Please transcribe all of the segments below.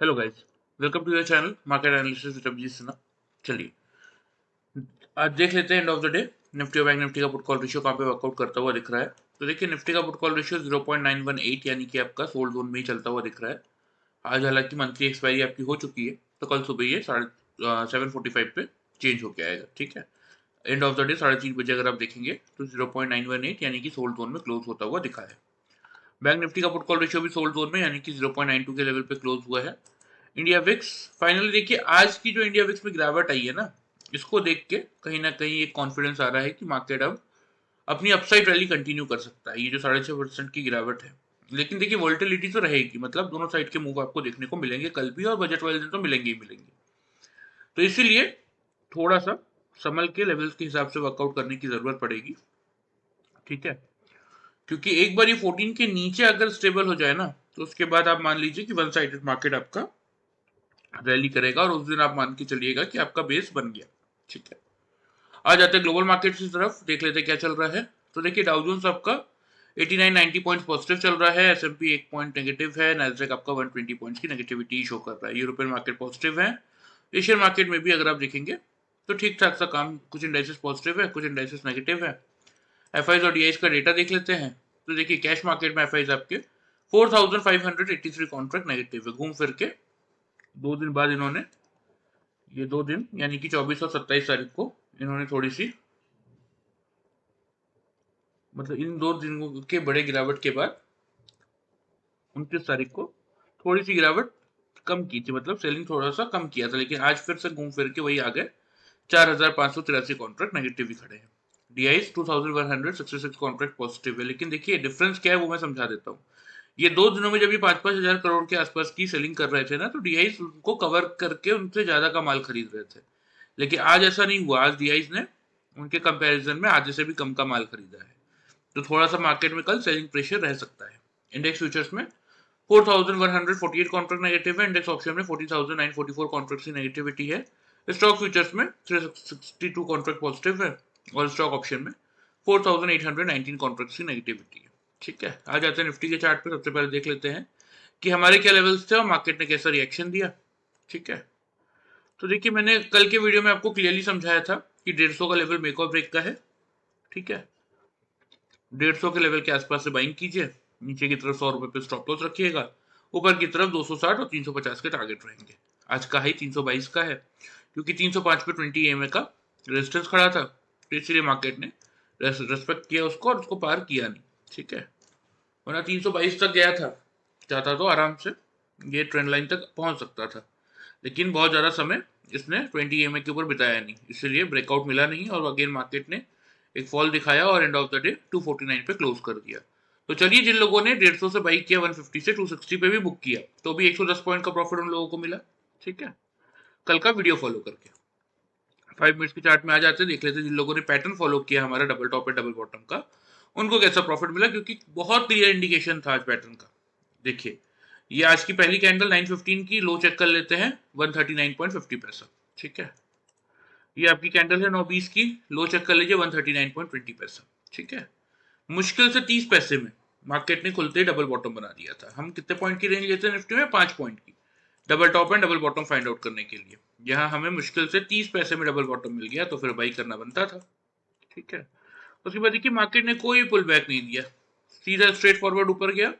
Hello guys, welcome to your channel market analysis with Abhijit Sinha. चलिए आज देख लेते हैं end of the day Nifty और बैंक निफ्टी का पुट कॉल रेशियो कहाँ पे वर्कआउट करता हुआ दिख रहा है। तो देखिए निफ्टी का पुट कॉल रेशियो 0.918 यानी कि आपका सोल्ड जोन में ही चलता हुआ दिख रहा है। आज हालांकि मंथली एक्सपायरी आपकी हो चुकी है, तो कल सुबह ये 7:45 पे चेंज होके आएगा। ठीक है, एंड ऑफ द डे 3:30 बजे अगर आप देखेंगे तो 0.918 यानी कि सोल्ड जोन में क्लोज होता हुआ दिखा है। बैंक निफ्टी का पुट कॉल रेशियो भी सोल्ड जोन में यानी कि 0.92 के लेवल पे क्लोज हुआ है। इंडिया विक्स फाइनली देखिए आज की जो इंडिया विक्स में गिरावट आई है ना, इसको देख के कहीं ना कहीं एक कॉन्फिडेंस आ रहा है कि मार्केट अब अपनी अपसाइड रैली कंटिन्यू कर सकता है। ये जो 6.5% की गिरावट है, लेकिन देखिए वोल्टिलिटी तो रहेगी, मतलब दोनों साइड के मूव आपको देखने को मिलेंगे कल भी, और बजट वाले दिन तो मिलेंगे ही मिलेंगे। तो इसीलिए थोड़ा सा संभल के लेवल्स के हिसाब से वर्कआउट करने की जरूरत पड़ेगी। ठीक है, क्योंकि एक बार ये 14 के नीचे अगर स्टेबल हो जाए ना, तो उसके बाद आप मान लीजिए कि वन साइडेड मार्केट आपका रैली करेगा, और उस दिन आप मान के चलिएगा कि आपका बेस बन गया। ठीक है, आ जाते हैं ग्लोबल मार्केट की तरफ, देख लेते हैं क्या चल रहा है। तो देखिए डाउ जोन्स आपका 89-90 पॉइंट्स पॉजिटिव चल रहा है, एसएमपी 1 पॉइंट नेगेटिव है, नैस्डैक आपका 120 पॉइंट्स की नेगेटिविटी शो कर रहा है। यूरोपियन मार्केट पॉजिटिव है, एशियन मार्केट में भी अगर आप देखेंगे तो ठीक ठाक सा काम, कुछ इंडाइसेस पॉजिटिव है, कुछ इंडाइसेस नेगेटिव है। एफआईज और डीआईज का डेटा देख लेते हैं। तो देखिए कैश मार्केट में एफआईज आपके 4583 कॉन्ट्रैक्ट नेगेटिव है। घूम फिर के 2 दिन बाद इन्होंने, ये 2 दिन यानी कि 24 और 27 तारीख को इन्होंने थोड़ी सी, मतलब इन 2 दिनों के बड़े गिरावट के बाद 29 तारीख को थोड़ी सी गिरावट कम की थी, मतलब सेलिंग थोड़ा सा कम किया था, लेकिन आज फिर से घूम फिर के वही आ गए। 4583 कॉन्ट्रैक्ट नेगेटिव ही खड़े हैं। डीआईस 2166 कॉन्ट्रैक्ट पॉजिटिव है, लेकिन देखिए डिफरेंस क्या है वो मैं समझा देता हूँ। ये 2 दिनों में जब ये 5-5 हजार करोड़ के आसपास की सेलिंग कर रहे थे ना, तो डीआईस उनको कवर करके उनसे ज्यादा का माल खरीद रहे थे। लेकिन आज ऐसा नहीं हुआ, आज डीआईस ने उनके कंपैरिजन में आधे से भी कम का माल खरीदा है। तो थोड़ा सा मार्केट में कल सेलिंग प्रेशर रह सकता है। इंडेक्स फ्यूचर्स में 4148 कॉन्ट्रैक्ट नेगेटिव है, इंडेक्स ऑप्शन में 10944 कॉन्ट्रैक्ट की नेगेटिविटी है। स्टॉक फ्यूचर्स में 362 कॉन्ट्रैक्ट पॉजिटिव है, और स्टॉक ऑप्शन में 4819 कॉन्ट्रैक्ट की नेगेटिविटी है। ठीक है, आ जाते हैं निफ्टी के चार्ट पे। सबसे पहले देख लेते हैं कि हमारे क्या लेवल्स थे और मार्केट ने कैसा रिएक्शन दिया। ठीक है, तो देखिए मैंने कल के वीडियो में आपको क्लियरली समझाया था कि 150 का लेवल मेक और ब्रेक का है। ठीक है, 150 के लेवल के आसपास से बाइंग कीजिए, नीचे की तरफ 100 रुपए पे स्टॉप लॉस रखिएगा, ऊपर की तरफ 260 और 350 के टारगेट रहेंगे। आज का हाई 322 का है, क्योंकि 305 पे 20 EMA का रेजिस्टेंस खड़ा था, तो इसलिए मार्केट ने रेस्पेक्ट किया उसको और उसको पार किया नहीं। ठीक है, वरना 322 तक गया था, चाहता तो आराम से ये ट्रेंड लाइन तक पहुंच सकता था, लेकिन बहुत ज़्यादा समय इसने 20 EMA के ऊपर बिताया नहीं, इसलिए ब्रेकआउट मिला नहीं, और अगेन मार्केट ने एक फॉल दिखाया और एंड ऑफ द डे 249 पे क्लोज कर दिया। तो चलिए, जिन लोगों ने 150 से बाई किया, 150 से 260 पे भी बुक किया, तो भी 110 पॉइंट का प्रॉफिट उन लोगों को मिला। ठीक है, कल का वीडियो फॉलो करके 5 मिनट्स के चार्ट में आ जाते हैं, देख लेते हैं जिन लोगों ने पैटर्न फॉलो किया हमारा double top and double bottom का, उनको कैसा प्रॉफिट मिला, क्योंकि बहुत क्लियर इंडिकेशन था आज पैटर्न का। देखिए ये आज की पहली कैंडल 915 की लो चेक कर लेते हैं, 139.50 पैसा। ठीक है, ये आपकी कैंडल है 9:20 की, लो चेक कर लीजिए 139.20 पैसा। ठीक है, मुश्किल से 30 पैसे में मार्केट ने खुलते ही डबल बॉटम बना दिया था। हम कितने पॉइंट की रेंज लेते हैं निफ्टी में? 5 पॉइंट की, double top and double bottom find out करने के लिए। यहाँ हमें मुश्किल से 30 पैसे में डबल बॉटम मिल गया, तो फिर बाई करना बनता था। ठीक है, उसके बाद देखिए मार्केट ने कोई पुल बैक नहीं दिया, सीधा स्ट्रेट फॉरवर्ड ऊपर गया,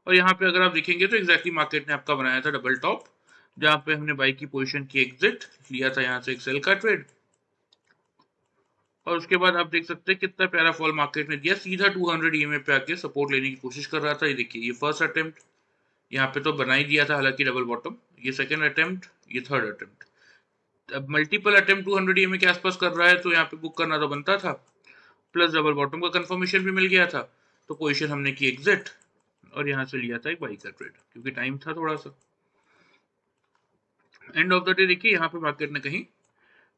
और यहाँ पे अगर आप देखेंगे तो एग्जैक्टली मार्केट ने आपका बनाया था डबल टॉप, जहाँ पे हमने बाई की पोजीशन की एग्जिट लिया था, यहाँ से एक सेल का ट्रेड, और उसके बाद आप देख सकते हैं कितना प्यारा फॉल मार्केट ने दिया, सीधा 200 EMA पे आके सपोर्ट लेने की कोशिश कर रहा था। ये देखिए, ये फर्स्ट अटेम्प्ट यहाँ पे तो बना ही दिया था हालांकि डबल बॉटम, ये सेकंड अटेम्प्ट, ये थर्ड अटेम्प्ट। अब मल्टीपल अटेम्प्ट 200 EMA के आसपास कर रहा है, तो यहाँ पे बुक करना तो बनता था, प्लस डबल बॉटम का कंफर्मेशन भी मिल गया था, तो पोजीशन हमने की एग्जिट, और यहाँ से लिया था एक बाई का ट्रेड, क्योंकि टाइम था थोड़ा सा। एंड ऑफ द डे देखिए यहाँ पे मार्केट ने कहीं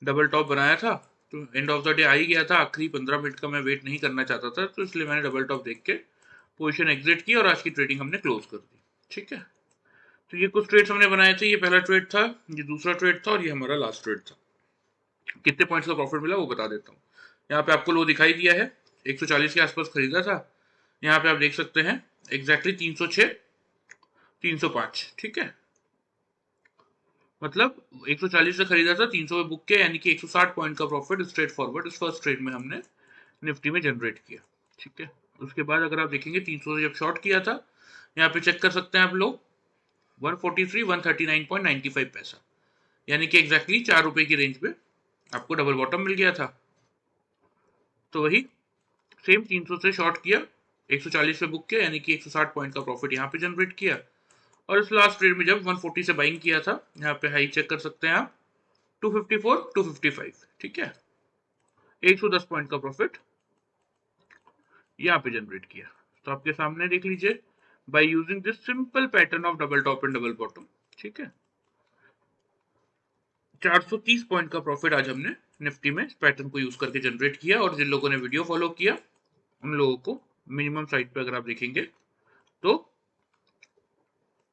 डबल टॉप बनाया था, तो एंड ऑफ द डे आ ही गया था। आखिरी 15 मिनट का मैं वेट नहीं करना चाहता था, तो इसलिए मैंने डबल टॉप देख के पोजीशन एग्जिट की, और आज की ट्रेडिंग हमने क्लोज कर दी। ठीक है, तो ये कुछ ट्रेड्स हमने बनाए थे, ये पहला ट्रेड था, ये दूसरा ट्रेड था, और ये हमारा लास्ट ट्रेड था। कितने पॉइंट्स का प्रॉफिट मिला वो बता देता हूँ। यहाँ पे आपको लो दिखाई दिया है, 140 के आसपास खरीदा था, यहाँ पे आप देख सकते हैं एग्जैक्टली 306, 305। ठीक है, मतलब 140 से खरीदा था, 300 पे बुक किया, यानी कि 160 पॉइंट का प्रॉफिट स्ट्रेट फॉरवर्ड इस फर्स्ट ट्रेड में हमने निफ्टी में जनरेट किया। ठीक है, उसके बाद अगर आप देखेंगे 300 से जब शॉर्ट किया था, यहाँ पे चेक कर सकते हैं आप लोग 143 139.95 पैसा, यानी कि एग्जैक्टली 4 रुपए की रेंज में आपको डबल बॉटम मिल गया था। तो वही सेम 300 से शॉर्ट किया, 140 पे बुक किया, यानी कि 160 पॉइंट का प्रॉफिट यहाँ पे जनरेट किया। और इस लास्ट ट्रेड में जब 140 से बाइंग किया था, यहाँ पे हाई चेक कर सकते हैं आप 254 255, ठीक है, 110 पॉइंट का प्रॉफिट यहाँ पे जनरेट किया। तो आपके सामने देख लीजिए, bye using this simple pattern of double top and double bottom, ठीक है, 430 पॉइंट का प्रॉफिट आज हमने निफ्टी में इस पैटर्न को यूज करके जनरेट किया। और जिन लोगों ने वीडियो फॉलो किया उन लोगों को मिनिमम साइड पे अगर आप देखेंगे तो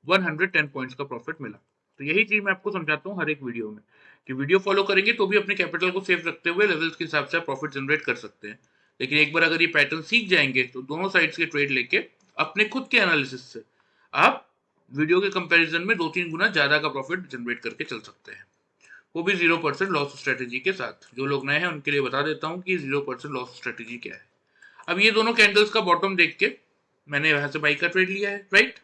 110 पॉइंट्स का प्रॉफिट मिला। तो यही चीज मैं आपको समझाता हूँ हर एक वीडियो में कि वीडियो फॉलो करेंगे तो भी अपने कैपिटल को सेफ रखते हुए लेवल्स के हिसाब से आप प्रॉफिट जनरेट कर सकते हैं। लेकिन एक बार अगर ये पैटर्न सीख जाएंगे तो दोनों साइड्स के ट्रेड लेके अपने खुद के एनालिसिस से आप वीडियो के कंपैरिजन में 2-3 गुना ज्यादा का प्रॉफिट जनरेट करके चल सकते हैं, वो भी 0% लॉस स्ट्रेटेजी के साथ। जो लोग नए हैं उनके लिए बता देता हूँ कि 0% लॉस स्ट्रेटेजी क्या है। अब ये दोनों कैंडल्स का बॉटम देख के मैंने वहां से बाई का ट्रेड लिया है, राइट।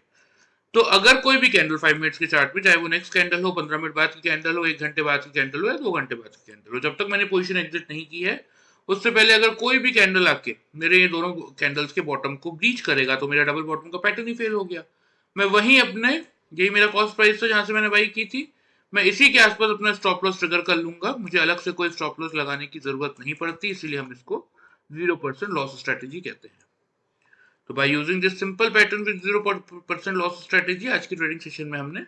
तो अगर कोई भी कैंडल 5 मिनट्स के चार्ट में, चाहे वो नेक्स्ट कैंडल हो, 15 मिनट बाद की कैंडल हो, 1 घंटे बाद की कैंडल हो या 2 घंटे बाद की कैंडल हो, जब तक मैंने पोजीशन एग्जिट नहीं की है उससे पहले अगर कोई भी कैंडल आके मेरे ये दोनों कैंडल्स के बॉटम को ब्रीच करेगा तो मेरा डबल बॉटम का पैटर्न ही फेल हो गया। मैं वहीं अपने, यही मेरा कॉस्ट प्राइस था जहां से मैंने बाई की थी, मैं इसी के आसपास अपना स्टॉप लॉस ट्रिगर कर लूंगा। मुझे अलग से कोई स्टॉप लॉस लगाने की जरूरत नहीं पड़ती, इसीलिए हम इसको 0% लॉस स्ट्रेटेजी कहते हैं। तो bye using this simple pattern with 0% loss strategy आज की ट्रेडिंग सेशन में हमने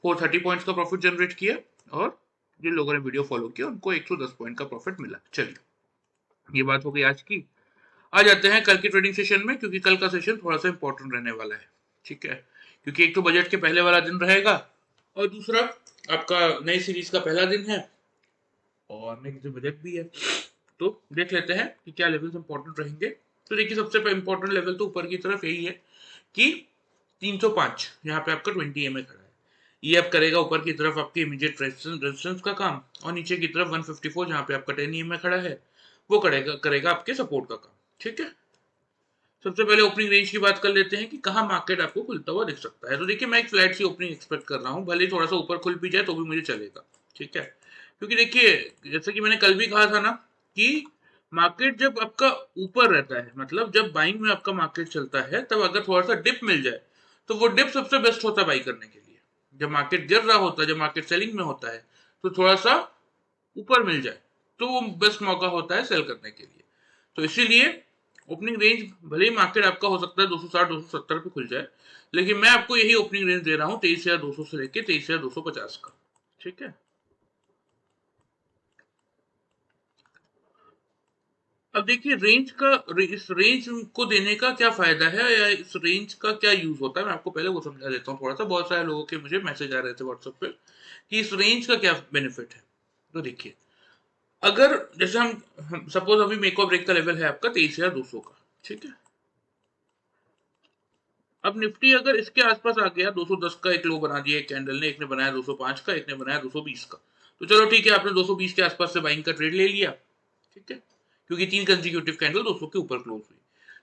430 पॉइंट्स का प्रॉफिट जनरेट किया और जिन लोगों ने वीडियो फॉलो किया उनको 110 पॉइंट का प्रॉफिट मिला। चलिए, ये बात हो गई आज की। आ जाते हैं कल की ट्रेडिंग सेशन में, क्योंकि कल का सेशन थोड़ा सा इंपॉर्टेंट रहने वाला है। ठीक है, क्योंकि एक तो बजट के पहले वाला दिन रहेगा और दूसरा आपका नई सीरीज का पहला दिन है और नेक्स्ट बजट भी है। तो देख लेते हैं कि क्या लेवल्स इंपॉर्टेंट रहेंगे। तो देखिए, सबसे इंपॉर्टेंट लेवल तो ऊपर की तरफ यही है कि 305 यहाँ पे आपका 20 EMA खड़ा है, ये अब करेगा ऊपर की तरफ आपके इमीडिएट रेजिस्टेंस का काम, और नीचे की तरफ 154 जहाँ पे आपका 10 EMA खड़ा है वो करेगा आपके सपोर्ट का काम। ठीक है, सबसे पहले ओपनिंग रेंज की बात कर लेते हैं कि कहाँ मार्केट आपको खुलता हुआ दिख सकता है। तो देखिए, मैं एक फ्लैट सी ओपनिंग एक्सपेक्ट कर रहा हूँ, भले ही थोड़ा सा ऊपर खुल भी जाए तो भी मुझे चलेगा। ठीक है, क्योंकि देखिए जैसे कि मैंने कल भी कहा था ना कि मार्केट जब आपका ऊपर रहता है, मतलब जब बाइंग में आपका मार्केट चलता है, तब अगर थोड़ा सा डिप मिल जाए तो वो डिप सबसे बेस्ट होता है बाई करने के लिए। जब मार्केट गिर रहा होता है, जब मार्केट सेलिंग में होता है, तो थोड़ा सा ऊपर मिल जाए तो वो बेस्ट मौका होता है सेल करने के लिए। तो इसीलिए ओपनिंग रेंज भले ही मार्केट आपका हो सकता है 260 270 पे खुल जाए, लेकिन मैं आपको यही ओपनिंग रेंज दे रहा हूँ 23,200 से लेके 23,250 का। ठीक है, अब देखिए रेंज का, इस रेंज को देने का क्या फायदा है या इस रेंज का क्या यूज होता है, मैं आपको पहले वो समझा देता हूँ थोड़ा सा। बहुत सारे लोगों के मुझे मैसेज आ रहे थे व्हाट्सएप पे कि इस रेंज का क्या बेनिफिट है। तो देखिए, अगर जैसे हम सपोज अभी मेक और ब्रेक का लेवल है आपका 23,200 का, ठीक है, अब निफ्टी अगर इसके आसपास आ गया, 210 का एक लो बना दिया एक कैंडल ने, एक ने बनाया 205 का, एक ने बनाया 220 का, तो चलो ठीक है, आपने 220 के आसपास से बाइंग का ट्रेड ले लिया। ठीक है, क्योंकि 3 कंसेक्यूटिव कैंडल 200 के ऊपर क्लोज हुई।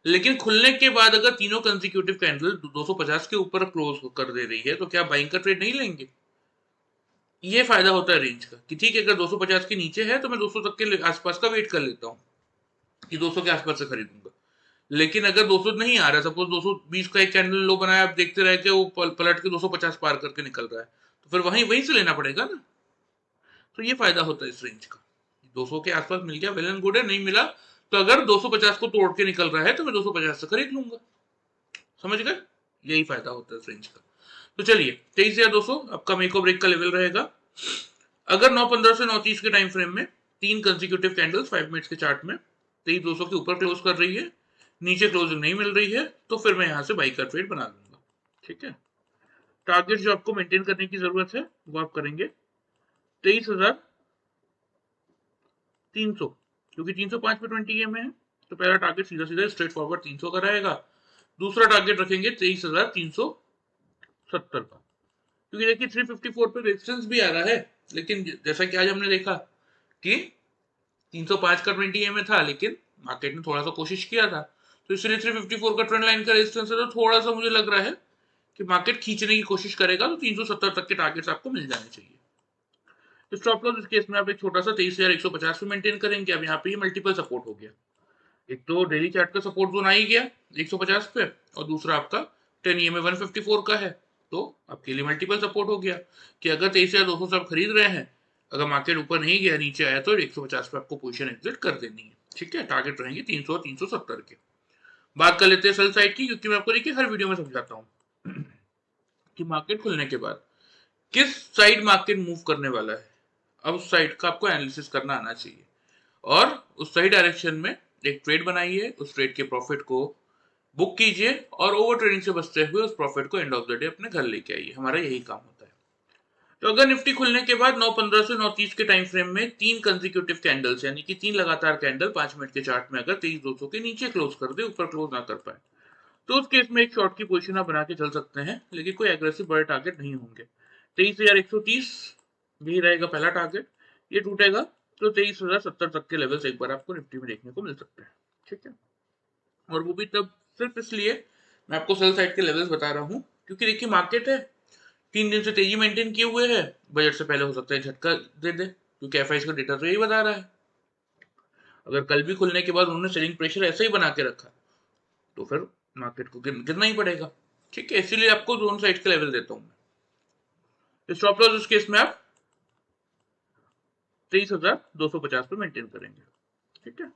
लेकिन खुलने के बाद अगर तीनों कंसेक्यूटिव कैंडल 250 के ऊपर क्लोज कर दे रही है तो क्या बाइंग का ट्रेड नहीं लेंगे? ये फायदा होता है रेंज का कि ठीक है, अगर 250 के नीचे है तो मैं 200 तक के आसपास का वेट कर लेता हूँ कि 200 के आसपास से खरीदूंगा। लेकिन अगर 200 नहीं आ रहा, सपोज 220 का एक कैंडल लो बनाया, आप देखते रह के वो पलट के 250 पार करके निकल रहा है, तो फिर वहीं वहीं से लेना पड़ेगा ना। तो ये फायदा होता है इस रेंज का। 200 के आसपास मिल गया, वेल एंड गुड है, नहीं मिला तो अगर 250 को तोड़ के निकल रहा है तो मैं 250 से खरीद लूंगा। समझ गए, यही फायदा होता है इस रेंज का। तो चलिए, 23,200 आपका मेक और ब्रेक का लेवल रहेगा। अगर 9:15 से 9:30 के टाइम फ्रेम में तीन कंसेक्यूटिव कैंडल्स 5 मिनट्स के चार्ट में 23,200 के ऊपर क्लोज कर रही है, नीचे क्लोजिंग नहीं मिल रही है, तो फिर मैं यहां से बाई का ट्रेड बना लूंगा। ठीक है, टारगेट जो आपको मेंटेन करने की जरूरत है वो आप करेंगे 23,300, क्योंकि 305 पे 20 EMA है, तो पहला टारगेट सीधा सीधा स्ट्रेट फॉरवर्ड 300 का रहेगा। दूसरा टारगेट रखेंगे 23,370 का, क्योंकि देखिए 354 पे रेजिस्टेंस भी आ रहा है, लेकिन जैसा कि आज हमने देखा कि 305 का 20 में था, लेकिन मार्केट ने थोड़ा सा कोशिश किया था, तो इसलिए 354 का ट्रेंड लाइन का रेजिस्टेंस है, तो थोड़ा सा मुझे लग रहा है कि मार्केट खींचने की कोशिश करेगा, तो 370 तक के टारगेट्स आपको मिल जाने चाहिए। स्टॉप लॉस इस केस में आप एक छोटा सा 23,150 पे मेंटेन करेंगे। अब यहाँ पे ये मल्टीपल सपोर्ट हो गया, एक तो डेली चार्ट का सपोर्ट जोन आ ही गया 150 पे, और दूसरा आपका 10 EMA 154 का है, तो आपके लिए मल्टीपल सपोर्ट हो गया कि अगर 23,200 से आप खरीद रहे हैं, अगर मार्केट ऊपर नहीं गया, नीचे आया, तो 150 पे आपको पोजीशन एग्जिट कर देनी है। ठीक है, टारगेट रहेंगे 300 370 के। बात कर लेते हैं सेल साइड की, क्योंकि मैं आपको देखिए हर वीडियो में समझाता हूँ कि मार्केट खुलने के बाद किस साइड मार्केट मूव करने वाला है। अब उस साइड का आपको एनालिसिस करना आना चाहिए, और उस सही डायरेक्शन में एक ट्रेड बनाइए, उस ट्रेड के प्रॉफिट को बुक कीजिए, और ओवर ट्रेडिंग से बचते हुए उस प्रॉफिट को एंड ऑफ द डे अपने घर लेके आइए। हमारा यही काम होता है। तो अगर निफ्टी खुलने के बाद 9:15 से 9:30 के टाइम फ्रेम में 3 कंसेक्यूटिव कैंडल्स, यानी कि 3 लगातार कैंडल 5 मिनट के चार्ट में अगर 23,200 के नीचे क्लोज कर दे, ऊपर क्लोज ना कर पाए, तो उस केस में एक शॉर्ट की पोजीशन आप बना के चल सकते हैं, लेकिन कोई एग्रेसिव बड़े टारगेट नहीं होंगे। 23,130 यही रहेगा पहला टारगेट। ये टूटेगा तो 23,070 तक के लेवल्स एक बार आपको निफ्टी में देखने को मिल सकते हैं। ठीक है, और वो भी तब सिर्फ इसलिए मैं आपको सेल साइड के लेवल्स बता रहा हूँ, क्योंकि देखिए मार्केट है 3 दिन से तेजी मेंटेन किए हुए है, बजट से पहले हो सकता है झटका दे दे, क्योंकि एफआईज का डेटा तो यही बता रहा है। अगर कल भी खुलने के बाद उन्होंने सेलिंग प्रेशर ऐसे ही बना के रखा, तो फिर मार्केट को गिरना ही पड़ेगा। ठीक है, इसीलिए आपको दोनों साइड के लेवल देता हूँ। स्टॉप लॉस इस केस में आप 23,250 पे मेंटेन करेंगे। ठीक है,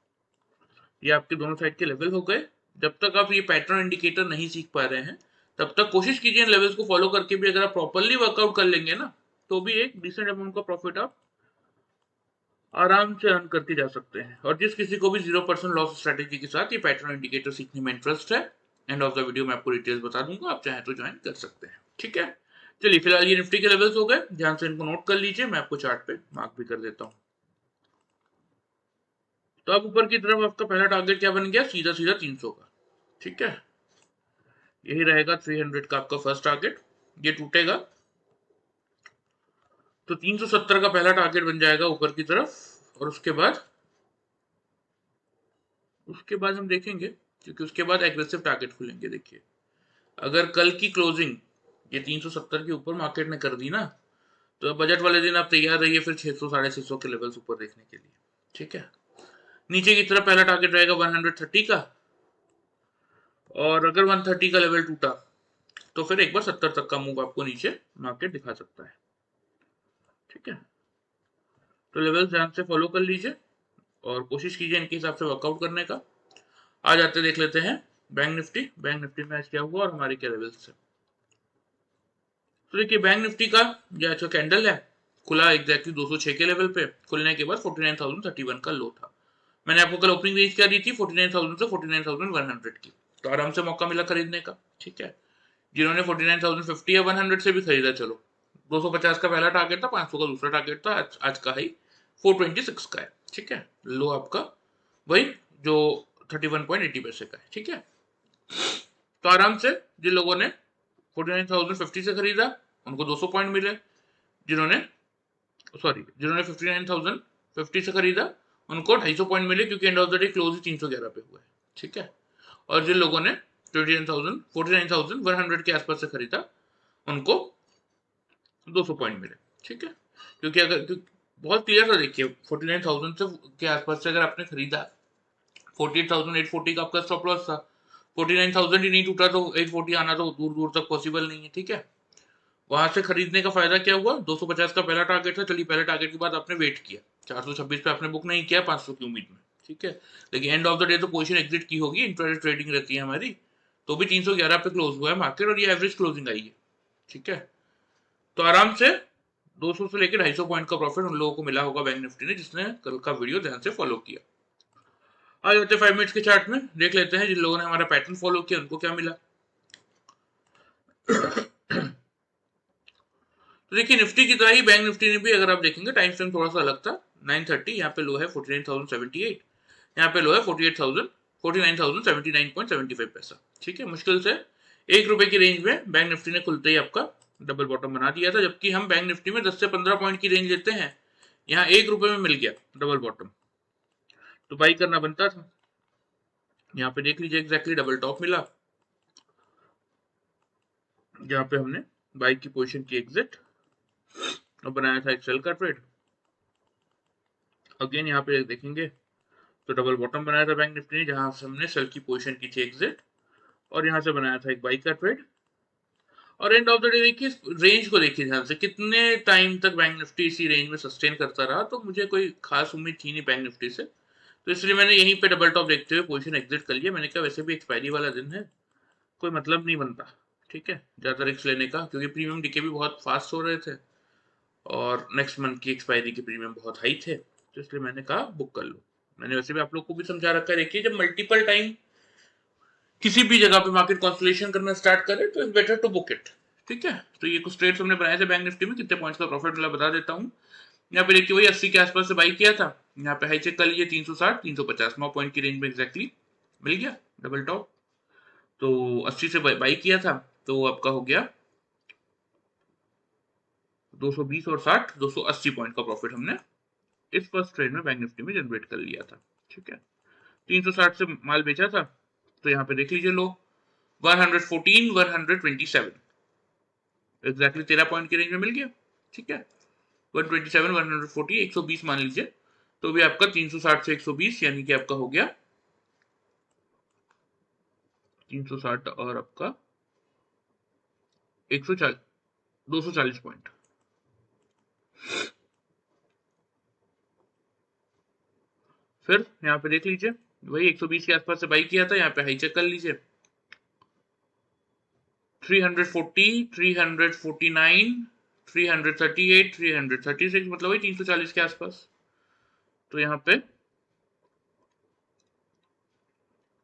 ये आपके दोनों साइड के लेवल हो गए। जब तक आप ये पैटर्न इंडिकेटर नहीं सीख पा रहे हैं, तब तक कोशिश कीजिए इन लेवल्स को फॉलो करके भी अगर आप प्रॉपरली वर्कआउट कर लेंगे ना, तो भी एक डिसेंट अमाउंट का प्रॉफिट आप आराम से अर्न करके जा सकते हैं। और जिस किसी को भी 0% लॉस स्ट्रेटेजी के साथ ये पैटर्न इंडिकेटर सीखने में इंटरेस्ट है, एंड ऑफ द वीडियो में आपको डिटेल्स बता दूंगा, आप चाहें तो ज्वाइन कर सकते हैं। ठीक है, चलिए फिलहाल ये निफ्टी के लेवल्स हो गए, ध्यान से इनको नोट कर लीजिए, मैं आपको चार्ट पे मार्क भी कर देता हूँ। तो अब ऊपर की तरफ आपका पहला टारगेट क्या बन गया, सीधा सीधा 300 का। ठीक है, यही रहेगा 300 का आपका फर्स्ट टारगेट। ये टूटेगा तो 370 का पहला टारगेट बन जाएगा ऊपर की तरफ, और उसके बाद हम देखेंगे, क्योंकि उसके बाद एग्रेसिव टारगेट खुलेंगे। देखिए अगर कल की क्लोजिंग ये 370 के ऊपर मार्केट ने कर दी ना, तो बजट वाले दिन आप तैयार रहिए फिर 600 650 के लेवल्स ऊपर देखने के लिए। ठीक है, नीचे की तरफ पहला टारगेट रहेगा 130 का, और अगर 130 का लेवल टूटा तो फिर एक बार 70 तक का मूव आपको नीचे मार्केट दिखा सकता है। ठीक है, तो लेवल ध्यान से फॉलो कर लीजिए और कोशिश कीजिए इनके हिसाब से वर्कआउट करने का। आ जाते देख लेते हैं बैंक निफ्टी में आज क्या हुआ और हमारे क्या लेवल्स थे। तो देखिए बैंक निफ्टी का जो अच्छा कैंडल है, खुला एग्जैक्टली 206 के लेवल पे, खुलने के बाद 49,031 का लो था। मैंने आपको कल ओपनिंग रेंज क्या दी थी, 49,000 से 49,100 की, तो आराम से मौका मिला खरीदने का। ठीक है, जिन्होंने 49,050 या 100 से भी खरीदा, चलो 250 का पहला टारगेट था, 500 का दूसरा टारगेट था, आज का हाई 426 का है। ठीक है, लो आपका वही जो 31.80 पैसे का है। ठीक है, तो आराम से जिन लोगों ने 49,050 से खरीदा उनको 200 पॉइंट मिले, जिन्होंने 59,050 से खरीदा उनको 250 पॉइंट मिले, क्योंकि end of the day close ही 311 पे हुआ है। ठीक है, और जिन लोगों ने 49,100 के आसपास से खरीदा उनको 200 पॉइंट मिले। ठीक है, क्योंकि बहुत क्लियर था, देखिए 49,000 से के आसपास से अगर आपने खरीदा, 48,840 का आपका स्टॉप लॉस था, 49,000 ही नहीं टूटा तो 840 आना तो दूर दूर तक पॉसिबल नहीं है। ठीक है, वहां से खरीदने का फायदा क्या हुआ, 250 का पहला टारगेट था, चलिए पहले टारगेट के बाद आपने वेट किया, 426 पे आपने बुक नहीं किया 500 की उम्मीद में। ठीक है, लेकिन एंड ऑफ द डे तो पोजीशन एग्जिट की होगी, इंट्राडे ट्रेडिंग रहती है हमारी, तो भी 311 पे क्लोज हुआ है मार्केट, और ये एवरेज क्लोजिंग आई है। ठीक है, तो आराम से 200 से लेकर 250 पॉइंट का प्रॉफिट उन लोगों को मिला होगा बैंक निफ्टी ने, जिसने कल का वीडियो ध्यान से फॉलो किया। आ जाते 5 मिनट्स के चार्ट में, देख लेते हैं जिन लोगों ने हमारा पैटर्न फॉलो किया उनको क्या मिला। तो देखिए निफ्टी की तरह ही बैंक निफ्टी ने भी, अगर आप देखेंगे टाइम फ्रेम थोड़ा सा अलग था। 930 यहाँ पे लो है 49,078, यहाँ पे लो है 49,079.75 पैसा। ठीक है, मुश्किल से ₹1 की रेंज में बैंक निफ्टी ने खुलते ही आपका डबल बॉटम बना दिया था, जबकि हम बैंक निफ्टी में 10 से 15 पॉइंट की रेंज लेते हैं, यहाँ 1 रुपए में मिल गया डबल बॉटम, तो बाई करना बनता था। यहाँ पे देख लीजिए एग्जैक्टली डबल टॉप मिला, जहाँ पे हमने बाई की पोजीशन की एग्जिट और बनाया था एक सेल का ट्रेड। अगेन यहाँ पे देखेंगे तो डबल बॉटम बनाया था बैंक निफ्टी ने, जहां से हमने सेल की पोजीशन की थी एग्जिट, और यहाँ से बनाया था एक बाई का ट्रेड। और एंड ऑफ द डे देखिए रेंज को देखिए ध्यान से, कितने टाइम तक बैंक निफ्टी इसी रेंज में सस्टेन करता रहा, तो मुझे कोई खास उम्मीद थी नहीं बैंक निफ्टी से, तो इसलिए मैंने यहीं पे डबल टॉप देखते हुए पोजीशन एग्जिट कर लिया। मैंने कहा वैसे भी एक्सपायरी वाला दिन है, कोई मतलब नहीं बनता, ठीक है, ज़्यादा रिस्क लेने का, क्योंकि प्रीमियम डीके भी बहुत फास्ट हो रहे थे और नेक्स्ट मंथ की एक्सपायरी के प्रीमियम बहुत हाई थे, तो इसलिए मैंने कहा बुक कर लो। मैंने वैसे भी आप लोग को भी समझा रखा है, देखिए जब मल्टीपल टाइम किसी भी जगह पे मार्केट कॉन्सोलेशन करना स्टार्ट करे तो it's better to book it, ठीक है। तो ये कुछ ट्रेड्स हमने बनाए थे बैंक निफ्टी में, कितने पॉइंट्स का प्रॉफिट मिला बता देता हूँ। यहाँ पे देखिए वही 80 के आसपास से बाई किया था, यहाँ पे हाई चेक कर लीजिए 360 350 9 पॉइंट की रेंज में एग्जैक्टली मिल गया डबल टॉप। तो 80 से बाई किया था, तो आपका हो गया 220 और 60 280 पॉइंट का प्रॉफिट हमने इस फर्स्ट ट्रेड में बैंक निफ्टी में जनरेट कर लिया था, ठीक है। 360 से माल बेचा था, तो यहाँ पे देख लीजिए लो 114 127 एग्जैक्टली 13 पॉइंट की रेंज में मिल गया, ठीक है। 127 140 120 मान लीजिए, तो भी आपका 360 से 120 यानी कि आपका हो गया 360 और आपका 140 240 पॉइंट। फिर यहाँ पे देख लीजिए वही 120 के आसपास से बाई किया था, यहाँ पे हाई चेक कर लीजिए 340 349 338 336 मतलब वही 340 के आसपास। तो यहाँ पे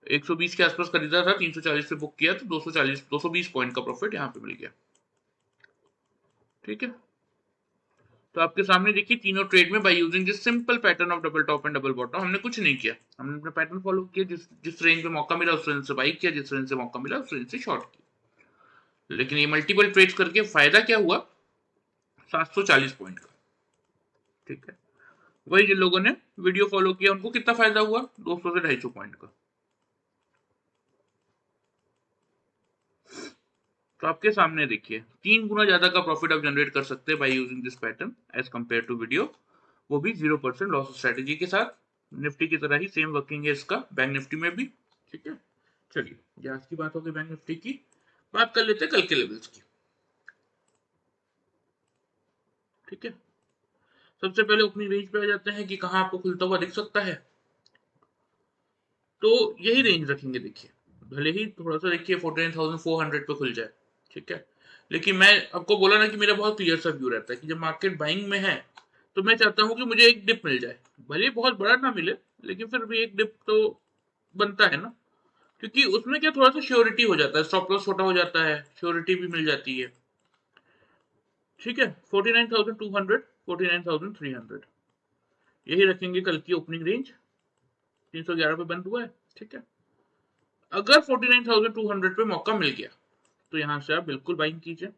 120 के आसपास खरीदा था, 340 पे बुक किया, तो 240 220 पॉइंट का प्रॉफिट यहाँ पे मिल गया, ठीक है। तो आपके सामने देखिए तीनों ट्रेड में bye using this simple pattern of double top and double bottom हमने कुछ नहीं किया, हमने अपना पैटर्न फॉलो किया, जिस रेंज में मौका मिला उस रेंज से बाई किया, जिस रेंज से मौका मिला उस रेंज से शॉर्ट किया। लेकिन ये मल्टीपल ट्रेड्स करके फायदा क्या हुआ, 740 पॉइंट का, ठीक है। वही जिन लोगों ने वीडियो फॉलो किया उनको कितना फायदा हुआ, 200 से 250 पॉइंट का। तो आपके सामने देखिए 3 गुना ज्यादा का प्रॉफिट आप जनरेट कर सकते हैं by using this pattern as compare to video, वो भी 0% लॉस स्ट्रेटेजी के साथ। निफ्टी की तरह ही सेम वर्किंग है इसका बैंक निफ्टी में भी, ठीक है। चलिए ये आज की बात हो गई बैंक निफ्टी की, बात कर लेते हैं कल के लेवल्स की, ठीक है। सबसे पहले ओपनिंग रेंज पे आ जाते हैं कि कहां आपको खुलता हुआ दिख सकता है, तो यही रेंज रखेंगे। देखिए भले ही थोड़ा सा देखिए 49,400 पे खुल जाए, ठीक है, लेकिन मैं आपको बोला ना कि मेरा बहुत क्लियर सा व्यू रहता है कि जब मार्केट बाइंग में है तो मैं चाहता हूं कि मुझे एक डिप मिल जाए, भले ही बहुत बड़ा ना मिले लेकिन फिर भी एक डिप तो बनता है ना, क्योंकि उसमें क्या थोड़ा सा श्योरिटी हो जाता है, स्टॉप लॉस छोटा हो जाता है, श्योरिटी भी मिल जाती है, ठीक है। 49,200 49,300 यही रखेंगे कल की ओपनिंग रेंज, 311 पे बंद हुआ है, ठीक है। अगर 49,200 पे मौका मिल गया तो यहां से आप बिल्कुल बाइंग कीजिए,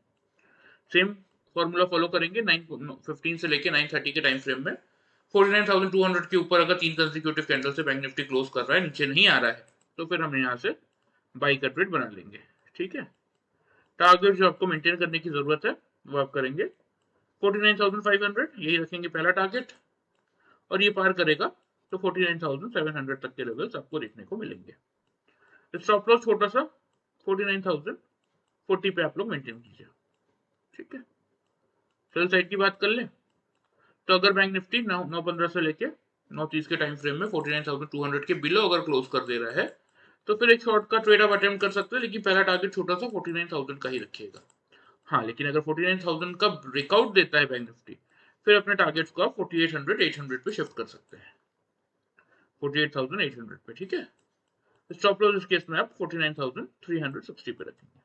सेम फॉर्मूला फॉलो करेंगे 9:15 से लेके 9:30 के टाइम फ्रेम में 49,200 के ऊपर अगर 3 कंसेक्यूटिव कैंडल से बैंक निफ्टी क्लोज कर रहा है, नीचे नहीं आ रहा है, तो फिर हम यहाँ से बाई का ट्रेड बना लेंगे, ठीक है। टारगेट जो आपको मेंटेन करने की जरूरत है वो आप करेंगे 49,500 यही रखेंगे पहला टारगेट, और ये पार करेगा तो 49,700 तक के लेवल्स आपको देखने को मिलेंगे। स्टॉप लॉस छोटा सा 49,040 पे आप लोग मेंटेन कीजिए, ठीक है। सेल साइड की बात कर ले तो अगर बैंक निफ्टी 9:15 से लेके 9:30 के टाइम फ्रेम में 49,200 के बिलो अगर क्लोज कर दे रहा है तो फिर एक शॉर्ट का ट्रेड आप अटेम्प्ट कर सकते हैं, लेकिन पहला टारगेट छोटा सा 49,000 का ही रखिएगा। हाँ लेकिन अगर 49,000 का ब्रेकआउट देता है बैंक निफ्टी, फिर अपने टारगेट्स को आप 4800 800 पे शिफ्ट कर सकते हैं, 48,800 पे, ठीक है। स्टॉप लॉस इस केस में आप 49,360 पे रखेंगे।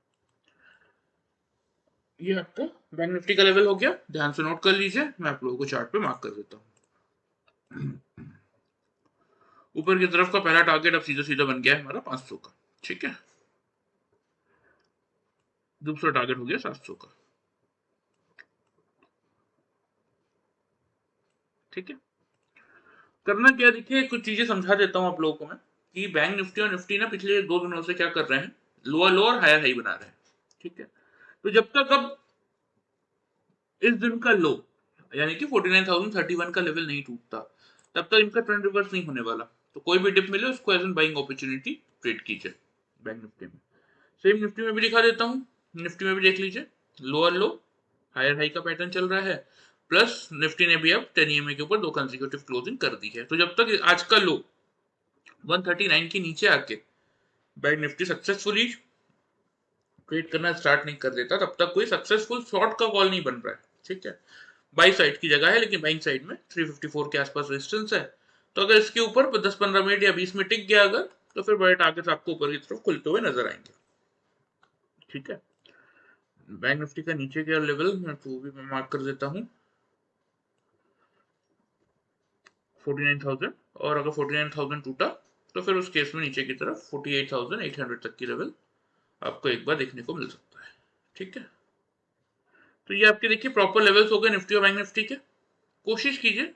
ये आपका बैंक निफ्टी का लेवल हो गया, ध्यान से नोट कर लीजिए, मैं आप लोगों को चार्ट पे मार्क कर देता हूँ। ऊपर की तरफ का पहला टारगेट अब सीधा सीधा बन गया है हमारा 500 का, ठीक है। दूसरा टारगेट हो गया 700 का, ठीक है, करना क्या, देखिए कुछ चीजें समझा देता हूँ आप लोगों को मैं कि बैंक निफ्टी और निफ्टी ना पिछले 2 दिनों से क्या कर रहे हैं, लोअर लो और हायर हाई बना रहे हैं। ठीक है, तो जब तक अब इस दिन का लो यानी कि 49,031 का लेवल नहीं टूटता, तब तक इनका ट्रेंड रिवर्स नहीं होने वाला। तो कोई भी डिप मिले उसको as an buying opportunity trade कीजिए बैंक निफ्टी में। सेम निफ्टी में भी दिखा देता हूँ, निफ्टी में भी देख लीजिए, लोअर लो हायर हाई का पैटर्न चल रहा है, प्लस निफ्टी ने भी अब 10 EMA के ऊपर 2 कंसेक्यूटिव क्लोजिंग कर दी है। तो जब तक आज का लो 139 के नीचे आके बैंक निफ्टी सक्सेसफुली ट्रेड करना स्टार्ट नहीं कर देता, तब तक कोई सक्सेसफुल शॉर्ट का कॉल नहीं बन रहा है। ठीक है, बाई साइड की जगह है, लेकिन बाइंग साइड में 354 के आसपास रेजिस्टेंस है। तो अगर इसके ऊपर 10-15 मिनट या 20 मिनट टिक गया अगर, तो फिर बड़े टारगेट्स आपको ऊपर की तरफ खुलते हुए नजर आएंगे। ठीक है, बैंक निफ्टी का नीचे का लेवल मैं भी मार्क कर देता हूँ 49,000, और अगर 49,000 टूटा तो फिर उस केस में नीचे की तरफ 48,800 तक की लेवल आपको एक बार देखने को मिल सकता है। ठीक है, तो ये आपके देखिए प्रॉपर लेवल्स हो गए निफ्टी और बैंक निफ्टी के। कोशिश कीजिए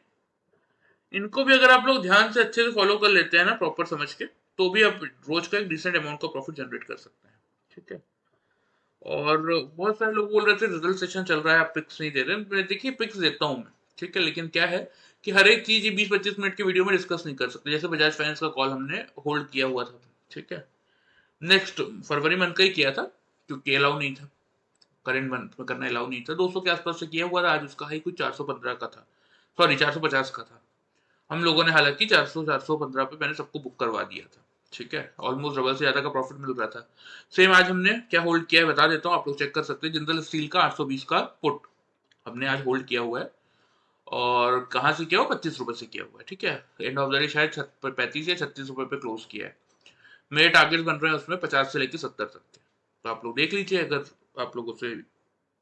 इनको भी अगर आप लोग ध्यान से अच्छे से फॉलो कर लेते हैं ना प्रॉपर समझ के, तो भी आप रोज का एक डिसेंट अमाउंट का प्रॉफिट जनरेट कर सकते हैं। ठीक है, और बहुत सारे लोग बोल रहे थे रिजल्ट सेशन चल रहा है आप पिक्स नहीं दे रहे, देखिए पिक्स देता हूँ मैं। ठीक है, लेकिन क्या है कि हर एक चीज 20-25 मिनट की वीडियो में डिस्कस नहीं कर सकते। जैसे बजाज फाइनेंस का कॉल हमने होल्ड किया हुआ था, ठीक है, नेक्स्ट फरवरी मंथ का ही किया था, क्योंकि अलाउ नहीं था, करेंट मंथ में करना अलाउ नहीं था। 200 के आसपास से किया हुआ था, आज उसका हाई कुछ 415 का था, सॉरी 450 का था। हम लोगों ने हालांकि 415 पे मैंने सबको बुक करवा दिया था। ठीक है, ऑलमोस्ट डबल से ज्यादा का प्रॉफिट मिल रहा था। सेम आज हमने क्या होल्ड किया है बता देता हूँ, आप लोग चेक कर सकते हैं। जिंदल स्टील का 820 का पुट हमने आज होल्ड किया हुआ है, और कहाँ से किया हुआ, 25 रुपए से किया हुआ है। ठीक है, एंड ऑफ द डे शायद 35 या 36 रुपए पे क्लोज किया है। मेरे टारगेट बन रहे हैं उसमें 50 से लेकर 70 तक के, तो आप लोग देख लीजिए अगर आप लोगों से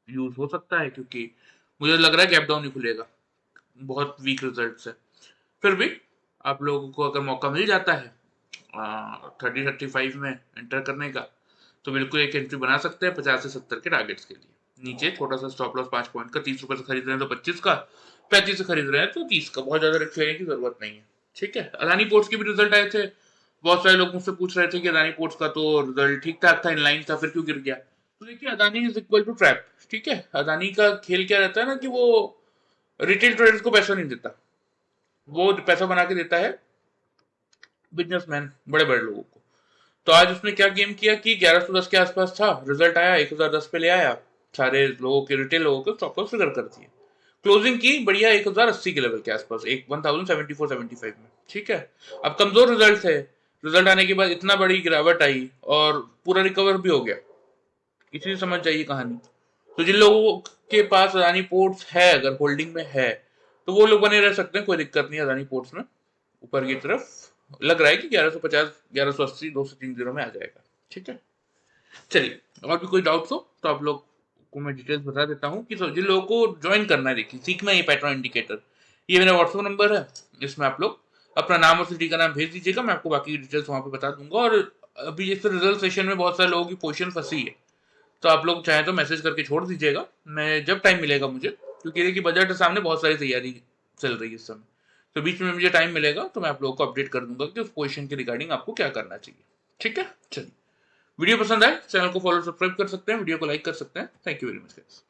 यूज हो सकता है, क्योंकि मुझे लग रहा है गैप डाउन ही खुलेगा, बहुत वीक रिजल्ट है। फिर भी आप लोगों को अगर मौका मिल जाता है 30-35 में एंटर करने का, तो बिल्कुल एक एंट्री बना सकते हैं 50 से 70 के टारगेट्स के लिए। नीचे छोटा सा स्टॉप लॉस 5 पॉइंट का, 30 रुपए से खरीद रहे हैं तो 25 का, 35 से खरीद रहे हैं तो 30 का, बहुत ज्यादा रिस्क लेने की जरूरत नहीं है। ठीक है, अदानी पोर्ट्स के भी रिजल्ट आए थे, बहुत सारे लोग मुझसे पूछ रहे थे कि अदानी पोर्ट्स का तो रिजल्ट ठीक ठाक था, इनलाइन था, फिर क्यों गिर गया। तो देखिए Adani is equal to trap. ठीक है, अदानी का खेल क्या रहता है ना कि वो रिटेल ट्रेडर्स को पैसा नहीं देता, वो पैसा बना के देता है बिजनेसमैन बड़े बड़े लोगों को। तो आज उसने क्या गेम किया कि 1110 के आसपास था, रिजल्ट आया 1010 पे ले आया, सारे लोगों के रिटेल लोगों के स्टॉप लॉस फिगर कर दिए, क्लोजिंग की बढ़िया 1080 के लेवल के आसपास, एक 1074-75 में। ठीक है, अब कमजोर रिजल्ट है, रिजल्ट आने के बाद इतना बड़ी गिरावट आई और पूरा रिकवर भी हो गया, इसी समझ जाइए कहानी। तो जिन लोगों के पास अदानी पोर्ट्स है, अगर होल्डिंग में है, तो वो लोग बने रह सकते हैं, कोई दिक्कत नहीं है अदानी पोर्ट्स में। ऊपर की तरफ लग रहा है कि 1150 1180 2 से 3 दिनों में आ जाएगा। ठीक है, चलिए और भी कोई डाउट्स हो तो आप लोग को मैं डिटेल्स बता देता हूँ कि जिन लोगों को ज्वाइन करना है, देखिए सीखना है ये पैटर्न इंडिकेटर, ये मेरा व्हाट्सएप नंबर है, इसमें आप लोग अपना नाम और सिटी का नाम भेज दीजिएगा, मैं आपको बाकी डिटेल्स वहां पे बता दूंगा। और अभी जैसे रिजल्ट सेशन में बहुत सारे लोगों की पोजीशन फंसी है, तो आप लोग चाहें तो मैसेज करके छोड़ दीजिएगा, मैं जब टाइम मिलेगा मुझे, क्योंकि देखिए बजट के सामने बहुत सारी तैयारी चल रही है इस समय, तो बीच में मुझे टाइम मिलेगा तो मैं आप लोगों को अपडेट कर दूंगा कि उस पोजीशन के रिगार्डिंग आपको क्या करना चाहिए। ठीक है, चलिए वीडियो पसंद आए चैनल को फॉलो सब्सक्राइब कर सकते हैं, वीडियो को लाइक कर सकते हैं। Thank you very much guys.